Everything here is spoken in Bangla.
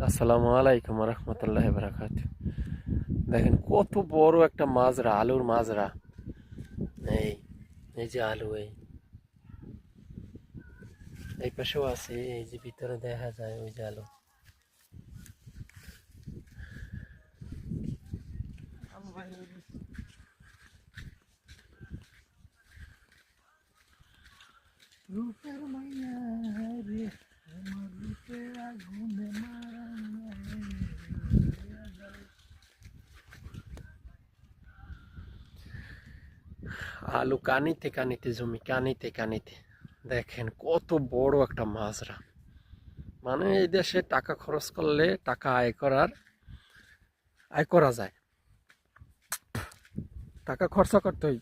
আসসালামু আলাইকুম রহমতুল্লাহ বারাকাত। দেখেন কত বড় একটা মাজরা, আলুর মাজরা। এই এই যে আলু, এই পাশেও আছে, এই যে ভিতরে দেখা যায় ওই যে আলু। রূপের মাইয়া রে, আমার রূপের আগুনে আলু কানিতে কানিতে জমি, কানিতে কানিতে। দেখেন কত বড় একটা মাজরা। মানে এই দেশে টাকা খরচ করলে টাকা আয় করা যায়। টাকা খরচা করতে হয়,